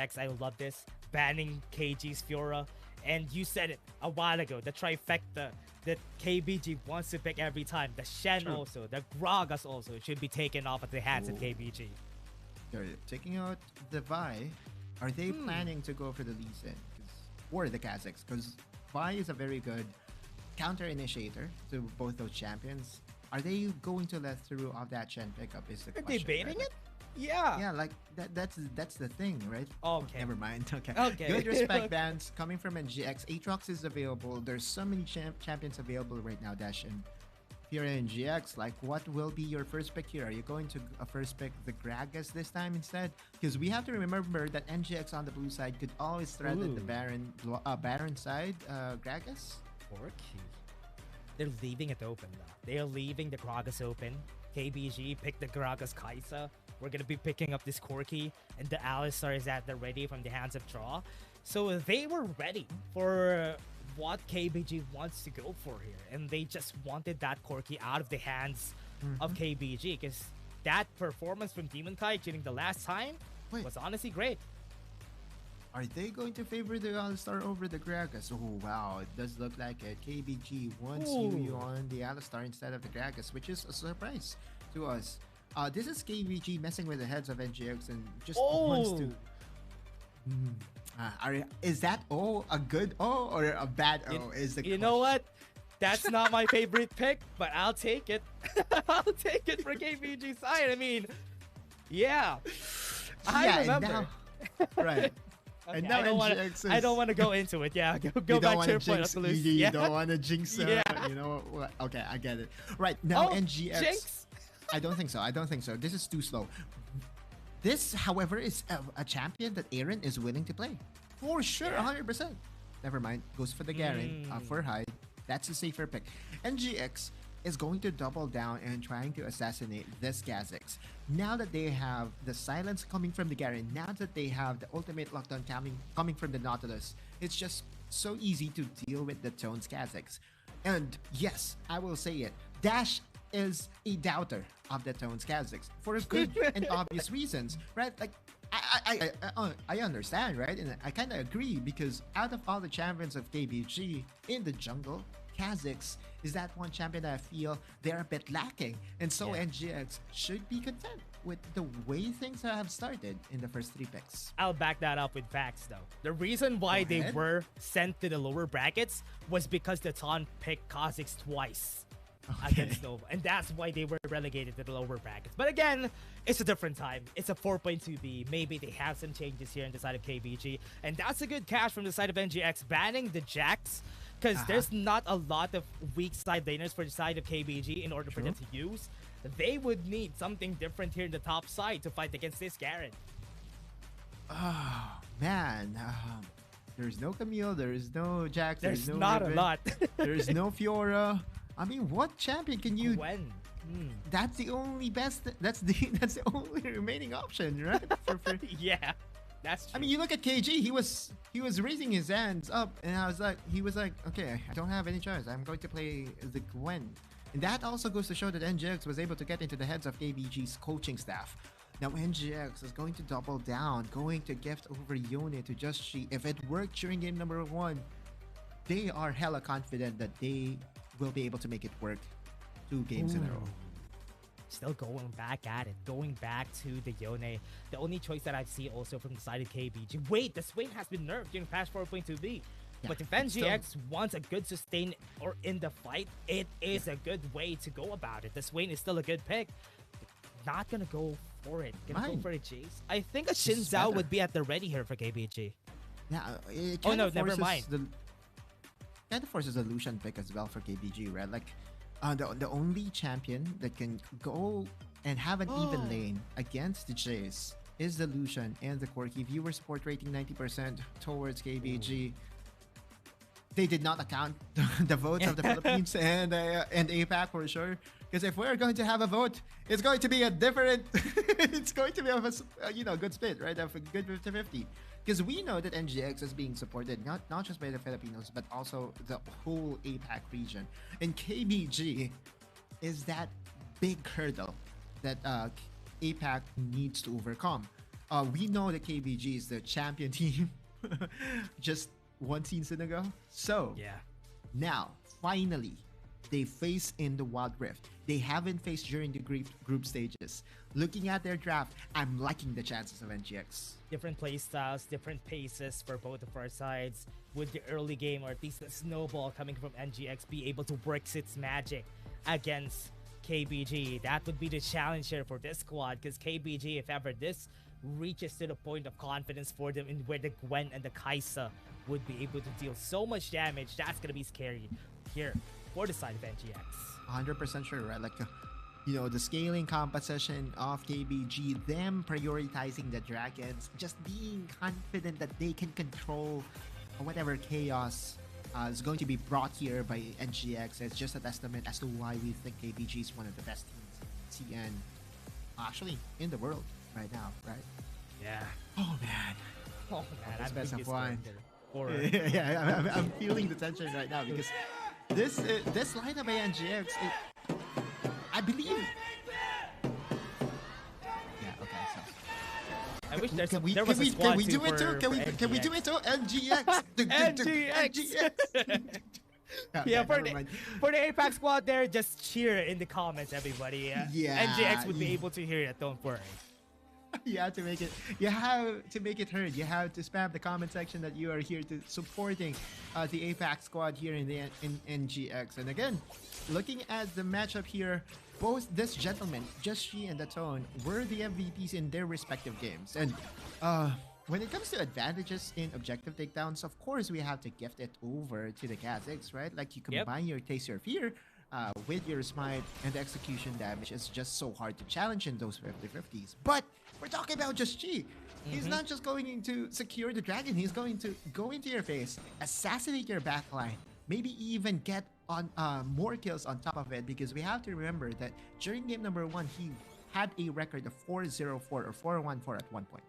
NGX, I love this. Banning KG's Fiora. And you said it a while ago, the trifecta that KBG wants to pick every time. The Shen also, the Gragas also should be taken off at the hands of KBG. They're taking out the Vi. Are they planning to go for the Lee Sin? Or the Kazakhs? Because Vi is a very good counter initiator to both those champions. Are they going to let through of that Shen pickup is the question. Are they baiting right? it? Yeah. Yeah, like that's the thing, right? Okay. Never mind. Okay. Okay. Good respect bans coming from NGX. Aatrox is available. There's so many champions available right now, Dash. And if you're NGX, like, what will be your first pick here? Are you going to first pick the Gragas this time instead? Because we have to remember that NGX on the blue side could always threaten the Baron side, Gragas. Porky. They're leaving it open now. They're leaving the Gragas open. KBG picked the Gragas Kaisa. We're gonna be picking up this Corki, and the Alistar is at the ready from the hands of Draw. So they were ready for what KBG wants to go for here, and they just wanted that Corki out of the hands of KBG, because that performance from Demon Kai during the last time was honestly great. Are they going to favor the Alistar over the Gragas? Oh wow, it does look like it. KBG wants you on the Alistar instead of the Gragas, which is a surprise to us. This is KBG messing with the heads of NGX and just wants to. Is that O a good O or a bad O? Is the question. You know what? That's not my favorite pick, but I'll take it. I'll take it for KBG side. I mean, yeah, I remember. Now, right. Okay, and now I don't want to go into it. Yeah, go back to your point of solution. You don't want to jinx it. Yeah. You know what? Okay, I get it. Right now, NGX. Jinx? I don't think so. I don't think so. This is too slow. This, however, is a champion that Aaron is willing to play. For sure, 100%. Never mind. Goes for the Garen, for Hyde. That's a safer pick. NGX is going to double down and trying to assassinate this Kazakhs. Now that they have the silence coming from the Garen, now that they have the ultimate lockdown coming from the Nautilus, it's just so easy to deal with the Tones Kazakhs. And yes, I will say it. Dash is a doubter of the Tones Kazakhs for good and obvious reasons, right? Like, I understand, right? And I kind of agree, because out of all the champions of KBG in the jungle, Kazakhs is that one champion that I feel they're a bit lacking. And so NGX should be content with the way things have started in the first 3 picks. I'll back that up with facts, though. The reason why they were sent to the lower brackets was because the Ton picked Kazakhs twice. Against Nova, and that's why they were relegated to the lower brackets. But again, it's a different time. It's a 4.2B. Maybe they have some changes here on the side of KBG, and that's a good catch from the side of NGX, banning the Jax, because there's not a lot of weak side laners for the side of KBG in order for them to use. They would need something different here in the top side to fight against this Garen. Oh man, there's no Camille, there's no Jax, there's no not Riven, a lot. there's no Fiora. I mean, what champion can you? Gwen. That's the only best. That's the only remaining option, right? Yeah, that's true. I mean, you look at KG. He was raising his hands up, and he was like, okay, I don't have any choice. I'm going to play the Gwen, and that also goes to show that NGX was able to get into the heads of KBG's coaching staff. Now NGX is going to double down, going to gift over Yone to Just She. If it worked during game number 1, they are hella confident that they will be able to make it work 2 games in a row. Still going back at it, going back to the Yone. The only choice that I've seen also from the side of KBG. Wait, the Swain has been nerfed during patch 4.2b. But if NGX wants a good sustain or in the fight, it is a good way to go about it. The Swain is still a good pick. Not gonna go for it. Gonna go for a chase. I think a Xin Zhao would be at the ready here for KBG. Yeah. Oh no, never mind. Kind of forces a Lucian pick as well for KBG, right? Like, the only champion that can go and have an even lane against the Jace is the Lucian and the Quirky. Viewer support rating 90% towards KBG. They did not account the votes of the Philippines and APAC for sure. Because if we're going to have a vote, it's going to be a different. It's going to be a good split, right? Of a good 50-50. Because we know that NGX is being supported not just by the Filipinos, but also the whole APAC region. And KBG is that big hurdle that APAC needs to overcome. we know that KBG is the champion team just one season ago. So Yeah. now, finally, they face in the Wild Rift. They haven't faced during the group stages. Looking at their draft, I'm liking the chances of NGX. Different play styles, different paces for both of our sides. Would the early game, or at least the snowball coming from NGX, be able to work its magic against KBG? That would be the challenge here for this squad, because KBG, if ever this reaches to the point of confidence for them, in where the Gwen and the Kaisa would be able to deal so much damage, that's gonna be scary here for the side of NGX. 100% sure, right? Like, you know, the scaling composition of KBG, them prioritizing the dragons, just being confident that they can control whatever chaos is going to be brought here by NGX. It's just a testament as to why we think KBG is one of the best teams in CN, actually, in the world right now, right? Yeah. Oh, man. Oh man, It's I'm best of one. Yeah. I'm feeling the tension right now because this lineup by NGX, I believe. Yeah. Okay. So. I wish there Can was a squad can we do too it too? Can we do it too? NGX. NGX. Yeah, for the APAC squad there, just cheer in the comments, everybody. Yeah. NGX would be able to hear it. Don't worry. You have to make it. You have to make it heard. You have to spam the comment section that you are here to supporting the APAC squad here in NGX. And again, looking at the matchup here, both this gentleman, Justshi and Tone, were the MVPs in their respective games. And when it comes to advantages in objective takedowns, of course we have to gift it over to the Kazakhs, right? Like you combine your Taste Your Fear with your Smite, and the execution damage is just so hard to challenge in those 50-50s. But we're talking about Justshi. He's not just going to secure the dragon, he's going to go into your face, assassinate your backline, maybe even get on more kills on top of it, because we have to remember that during game number 1, he had a record of 4-0-4 or 4-1-4 at one point.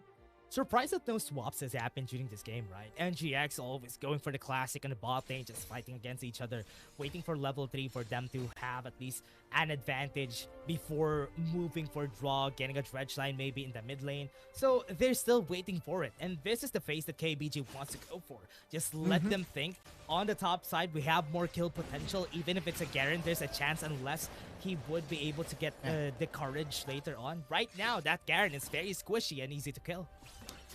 Surprised that no swaps has happened during this game, right? NGX always going for the classic on the bot lane, just fighting against each other, waiting for level 3 for them to have at least an advantage before moving for draw, getting a dredge line maybe in the mid lane. So they're still waiting for it, and this is the phase that KBG wants to go for. Just let them think. On the top side, we have more kill potential. Even if it's a Garen, there's a chance, unless he would be able to get the courage later on. Right now, that Garen is very squishy and easy to kill.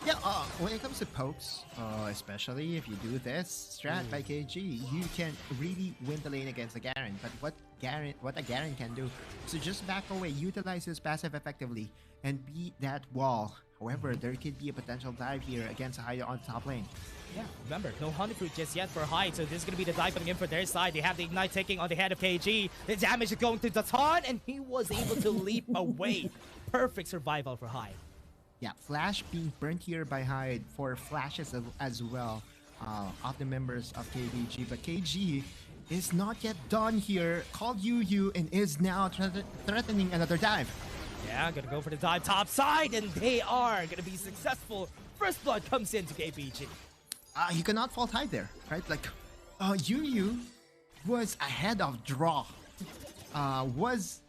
Yeah, when it comes to pokes, especially if you do this strat by KG, you can really win the lane against a Garen. But what a Garen can do is to just back away, utilize his passive effectively, and beat that wall. However, there could be a potential dive here against a Hyde on top lane. Yeah, remember, no Honey Fruit just yet for Hyde, so this is going to be the dive coming in for their side. They have the Ignite taking on the head of KG. The damage is going to Datan, and he was able to leap away. Perfect survival for Hyde. Yeah, Flash being burnt here by Hyde for flashes as well of the members of KBG. But KG is not yet done here. Called Yu and is now threatening another dive. Yeah, gonna go for the dive top side, and they are gonna be successful. First blood comes into KBG. You cannot fault Hyde there, right? Like, Yu was ahead of draw. Was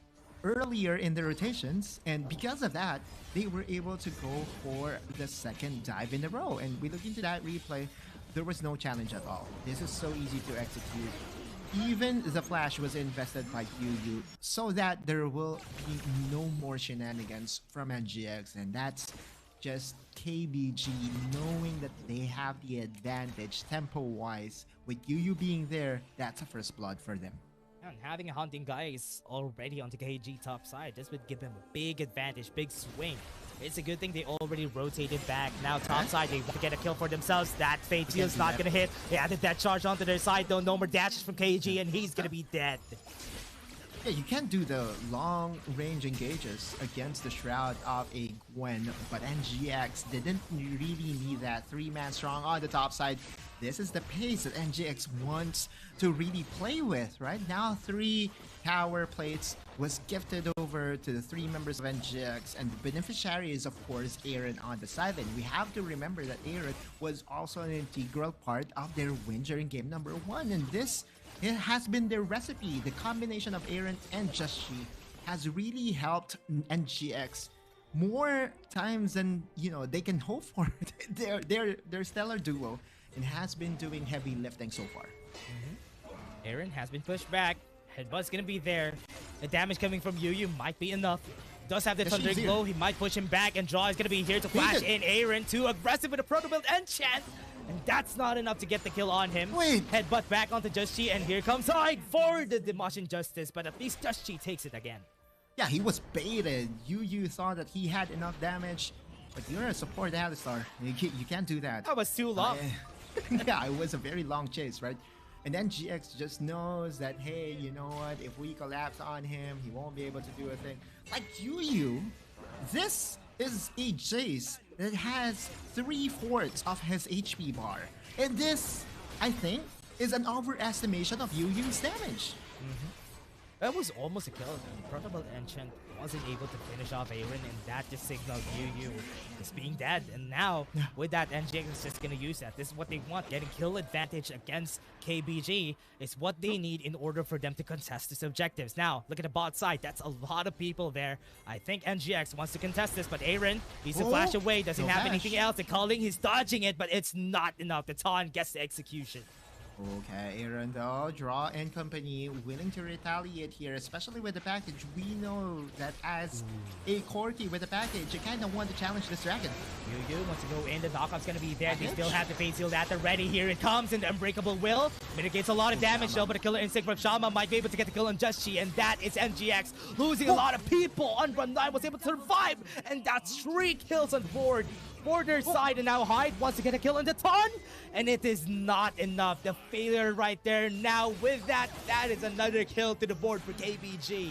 earlier in the rotations, and because of that, they were able to go for the second dive in a row. And we look into that replay, there was no challenge at all. This is so easy to execute. Even the flash was invested by Yu so that there will be no more shenanigans from NGX, and that's just KBG knowing that they have the advantage tempo-wise. With Yu being there, that's a first blood for them. And having a hunting guy is already on the KG top side. This would give him a big advantage, big swing. It's a good thing they already rotated back. Now top side, they want to get a kill for themselves. That Fate Seal's not going to hit. They added that charge onto their side, though. No more dashes from KG, and he's going to be dead. Yeah, you can't do the long-range engages against the Shroud of a Gwen, but NGX didn't really need that 3-man strong on the top side. This is the pace that NGX wants to really play with, right? Now 3 tower plates was gifted over to the 3 members of NGX, and the beneficiary is, of course, Aaron on the side. And we have to remember that Aaron was also an integral part of their win during game number 1, and this it has been their recipe. The combination of Aaron and Justshi has really helped NGX more times than they can hope for. Their stellar duo and has been doing heavy lifting so far. Aaron has been pushed back. Headbutt's gonna be there. The damage coming from Yu might be enough. Does have the Thunder Glow. He might push him back, and Draw is gonna be here to flash in. Aaron too aggressive with a Proto Build Enchant. And that's not enough to get the kill on him. Headbutt back onto Just Chi, and here comes Hyde for the Demolition Justice, but at least Just Chi takes it again. Yeah, he was baited. Yu thought that he had enough damage, but you're a support Alistar. You can't do that. That was too long. Yeah, it was a very long chase, right? And then NGX just knows that, hey, you know what? If we collapse on him, he won't be able to do a thing. Like Yu, this is a chase that has 3/4 of his HP bar. And this, I think, is an overestimation of Yu's damage. That was almost a kill. Proto Build Enchant wasn't able to finish off Aaron, and that just signaled Yu is being dead. And now, with that, NGX is just going to use that. This is what they want. Getting kill advantage against KBG is what they need in order for them to contest these objectives. Now, look at the bot side. That's a lot of people there. I think NGX wants to contest this, but Aaron needs to flash away. Doesn't have anything else. The calling, he's dodging it, but it's not enough. The taunt gets the execution. Okay, Aaron though, Draw and company willing to retaliate here, especially with the package. We know that as a Corki with the package, you kind of want to challenge this dragon. Yu wants to go in, the knockout's gonna be there. They still have the face shield at the ready. Here it comes, and the Unbreakable Will mitigates a lot of damage though, but a killer instinct from Shama might be able to get the kill on Just Chi, and that is NGX losing a lot of people. On run 9 was able to survive, and that's 3 kills on board. Border side, and now Hyde wants to get a kill on the ton, and it is not enough. The failure right there. Now with that is another kill to the board for KBG.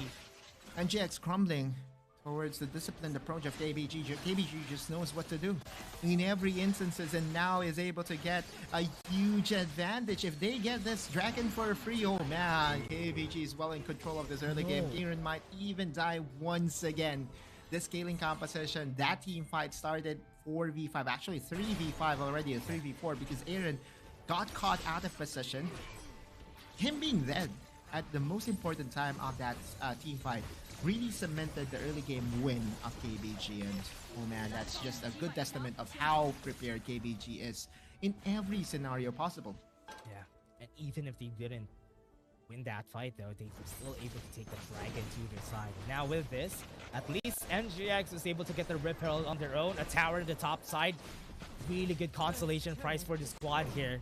NGX crumbling towards the disciplined approach of KBG. KBG just knows what to do in every instances, and now is able to get a huge advantage. If they get this dragon for free, oh man, KBG is well in control of this early game. Aaron might even die once again. This scaling composition, that team fight started 4v5, actually 3v5 already, a 3v4, because Aaron got caught out of position. Him being dead at the most important time of that team fight really cemented the early game win of KBG, and oh man, that's just a good testament of how prepared KBG is in every scenario possible. Yeah, and even if they didn't win that fight though, they were still able to take the dragon to their side. Now with this, at least NGX was able to get the Rip Herald on their own, a tower in the top side. Really good consolation prize for the squad here.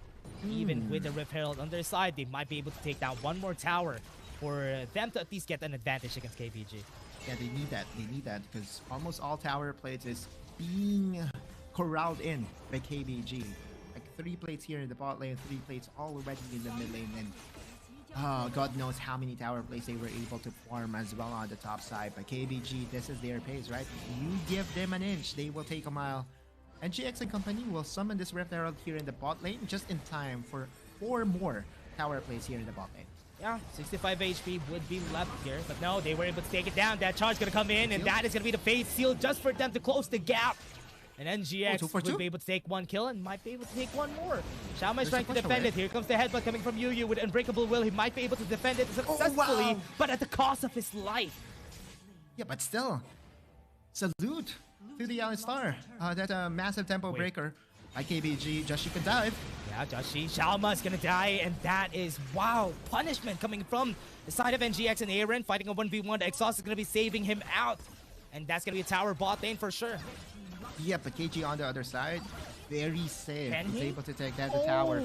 Even with the Rip Herald on their side, they might be able to take down one more tower for them to at least get an advantage against KBG. Yeah, they need that. They need that because almost all tower plates is being corralled in by KBG. Like 3 plates here in the bot lane, 3 plates already in the mid lane, and God knows how many tower plays they were able to farm as well on the top side. But KBG, this is their pace, right? You give them an inch, they will take a mile. And GX and company will summon this Rift Herald here in the bot lane just in time for 4 more tower plays here in the bot lane. Yeah, 65 HP would be left here, but no, they were able to take it down. That charge gonna come in, and that is gonna be the Fate Seal just for them to close the gap. And NGX would be able to take 1 kill and might be able to take 1 more. Shama is trying to defend it. Here comes the headbutt coming from Yu with Unbreakable Will. He might be able to defend it successfully, but at the cost of his life. Yeah, but still, salute to the Alistar. That massive tempo breaker by KBG. Just Chi can dive. Yeah, Just Chi. Shalma's gonna die, and that is, wow, punishment coming from the side of NGX and Aaron fighting a 1v1. The exhaust is gonna be saving him out, and that's gonna be a tower bot lane for sure. Yeah, but KG on the other side, very safe. He's able to take that Oh. tower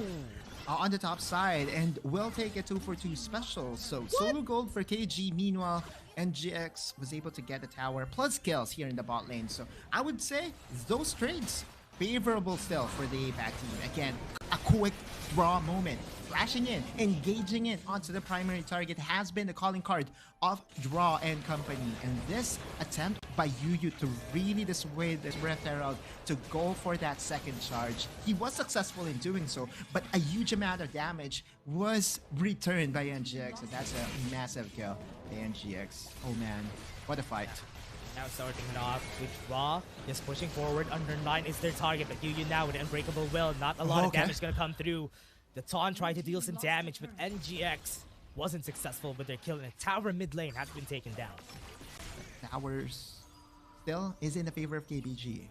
on the top side, and will take a 2-for-2 special. So solo gold for KG. Meanwhile, NGX was able to get the tower plus kills here in the bot lane. So I would say those trades favorable still for the APAC team. Again, a quick draw moment. Flashing in, engaging in onto the primary target has been the calling card of Draw and company. And this attempt by Yu to really dissuade this Rift Herald to go for that second charge. He was successful in doing so, but a huge amount of damage was returned by NGX. So that's a massive kill by NGX. Oh man, what a fight. Now starting it off with Draw, just pushing forward. Under 9 is their target, but Yu now with Unbreakable Will. Not a lot of damage gonna come through. The Taunt tried to deal some damage, but NGX wasn't successful with their kill, and the tower mid lane has been taken down. Towers still is in the favor of KBG.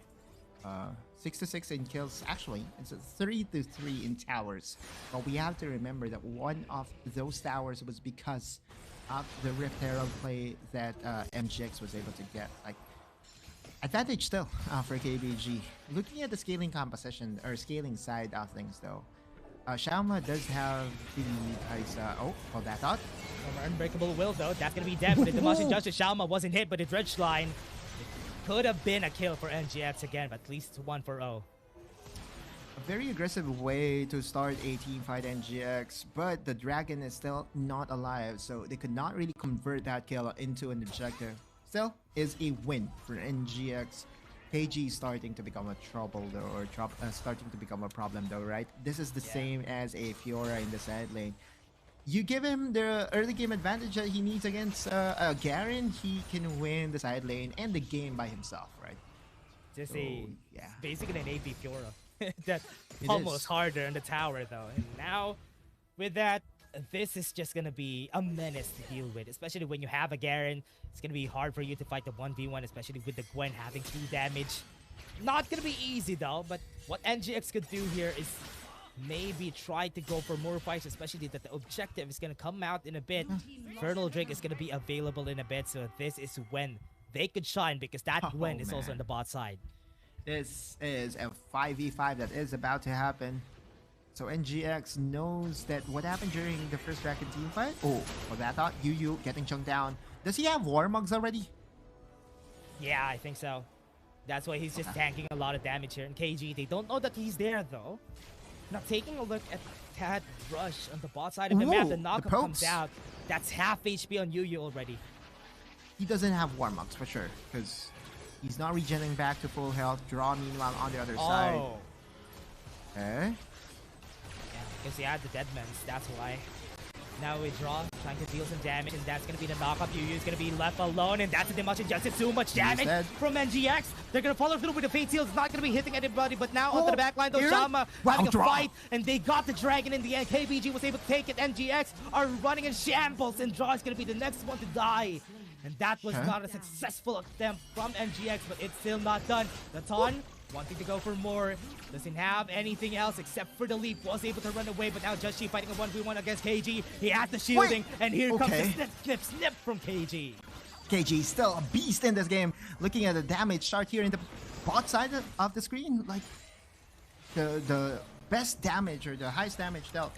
6-6 in kills. Actually, it's a 3-3 in towers. But we have to remember that one of those towers was because of the Rift Herald play that NGX was able to get. Like, advantage still for KBG. Looking at the scaling composition or scaling side of things, though, Xiaoma does have the that thought. Unbreakable will though. That's gonna be dead. But the motion justice, Xiaoma wasn't hit, but the dredge line. Could have been a kill for NGX again, but at least 1-0. A very aggressive way to start a team fight NGX, but the dragon is still not alive, so they could not really convert that kill into an objective. Still is a win for NGX. KG starting to become a trouble though, or starting to become a problem though, right? This is the same as a Fiora in the side lane. You give him the early game advantage that he needs against Garen, he can win the side lane and the game by himself, right? Just basically an AP Fiora. That's almost harder in the tower though. And now, with that, this is just gonna be a menace to deal with, especially when you have a Garen. It's gonna be hard for you to fight the 1v1, especially with the Gwen having 2 damage. Not gonna be easy though, but what NGX could do here is maybe try to go for more fights, especially that the objective is gonna come out in a bit. Fertile Drake is gonna be available in a bit, so this is when they could shine, because that Gwen is also on the bot side. This is a 5v5 that is about to happen. So NGX knows that what happened during the first Dragon team fight. Oh, for that thought, Yu getting chunked down. Does he have War Mugs already? Yeah, I think so. That's why he's just tanking a lot of damage here. And KG, they don't know that he's there though. Now taking a look at that rush on the bot side of the map, the knockup comes out. That's half HP on Yu already. He doesn't have War Mugs for sure, because he's not regenerating back to full health. Draw meanwhile on the other side. Okay. Yeah, because he had the Deadmans, that's why. Now we draw, trying to deal some damage, and that's going to be the knockup. Yu is going to be left alone, and that's the much injustice. Too much damage from NGX. They're going to follow through with the Fate Seal. It's not going to be hitting anybody, but now onto the backline, though, Xiaoma having a fight, and they got the dragon in the end. KBG was able to take it. NGX are running in shambles, and Draw is going to be the next one to die. And that was not a successful attempt from NGX, but it's still not done. The Ton wanting to go for more, doesn't have anything else except for the leap, was able to run away, but now Just She fighting a 1v1 against KG. He has the shielding, and here comes the snip from KG. KG still a beast in this game. Looking at the damage chart here in the bot side of the screen, like the best damage or the highest damage dealt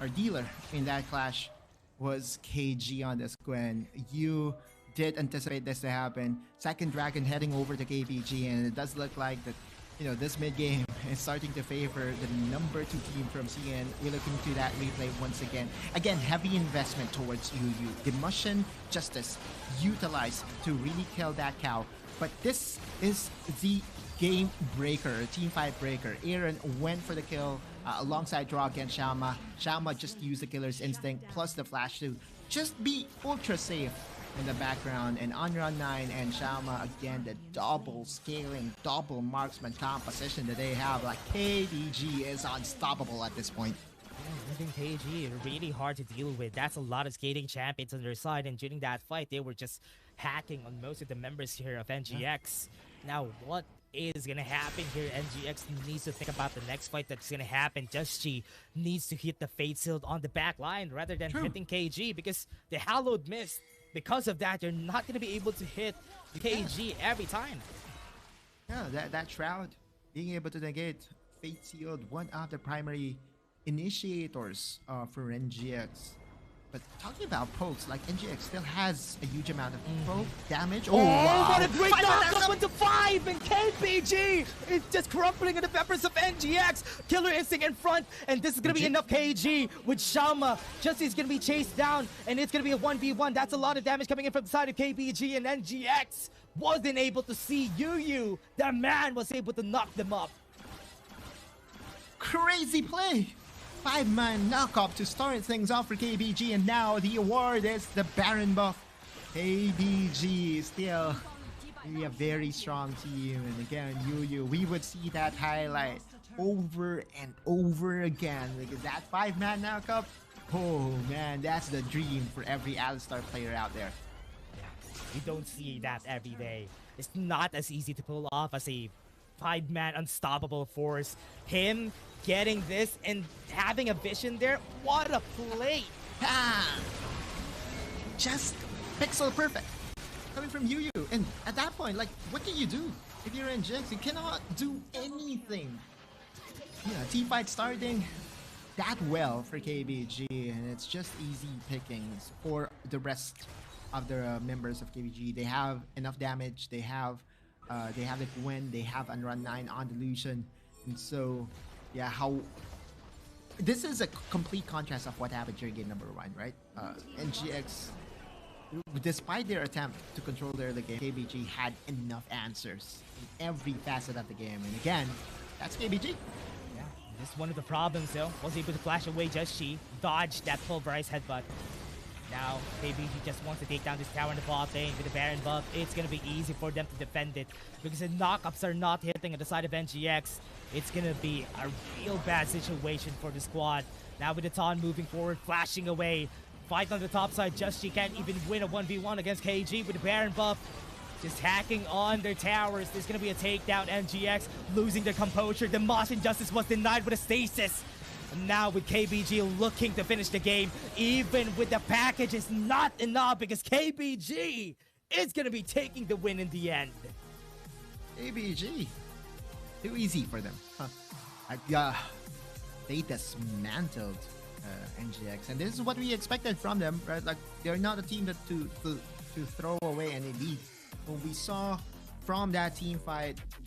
or dealer in that clash was KG on this Gwen. You did anticipate this to happen. Second dragon heading over to KBG, and it does look like that, you know, this mid game is starting to favor the number 2 team from CN. We're looking to that replay once again. Again, heavy investment towards Yu. The Mushroom Justice utilized to really kill that cow. But this is the game breaker, team fight breaker. Aaron went for the kill alongside Draw against Xiaoma. Xiaoma just used the killer's instinct plus the flash to just be ultra safe in the background. And on run 9 and Xiaoma, again, the double scaling, double marksman composition that they have. Like, KBG is unstoppable at this point. Losing KG, really hard to deal with. That's a lot of skating champions on their side, and during that fight, they were just hacking on most of the members here of NGX. Now, what is gonna happen here? NGX needs to think about the next fight that's gonna happen. Just She needs to hit the Fate Shield on the back line rather than hitting KG, because the Hallowed missed. Because of that, you're not going to be able to hit KG every time. Yeah, that Shroud being able to negate Fate Sealed, one of the primary initiators for NGX. But talking about pokes, like NGX still has a huge amount of poke damage. Oh, wow. What a great knockup into 5, and KBG is just crumpling in the peppers of NGX. Killer Instinct in front, and this is going to be enough. KG with Xiaoma. Justy's going to be chased down, and it's going to be a 1v1. That's a lot of damage coming in from the side of KBG, and NGX wasn't able to see Yu. That man was able to knock them up. Crazy play. 5-man knockup to start things off for KBG, and now the award is the Baron buff. KBG still a very strong team, and again, Yu, we would see that highlight over and over again, because that 5-man knockup, oh man, that's the dream for every Alistar player out there. You don't see that every day. It's not as easy to pull off as a 5-man unstoppable force. Him getting this and having a vision there, what a play! Ah, just pixel perfect coming from Yu. And at that point, like, what can you do? If you're NGX, you cannot do anything. Yeah, team fight starting that well for KBG, and it's just easy pickings for the rest of the members of KBG. They have enough damage. They have the win. They have Unrun 9 on Delusion, and so yeah, how this is a complete contrast of what happened during game number 1, right? NGX, despite their attempt to control their early game, KBG had enough answers in every facet of the game, and again, that's KBG. This is one of the problems though. Was able to flash away Just She, dodge that pulverized headbutt. Now, KBG just wants to take down this tower in the bot lane with the Baron buff. It's gonna be easy for them to defend it because the knockups are not hitting at the side of NGX. It's gonna be a real bad situation for the squad. Now with the Taunt moving forward, flashing away. Fight on the top side, Just She can't even win a 1v1 against KG with the Baron buff. Just hacking on their towers. There's gonna be a takedown. NGX losing their composure. The Mosh Injustice was denied with a stasis. And now with KBG looking to finish the game, even with the package, is not enough because KBG is gonna be taking the win in the end. KBG, too easy for them. They dismantled NGX, and this is what we expected from them, right? Like, they're not a team that to throw away any lead. What we saw from that team fight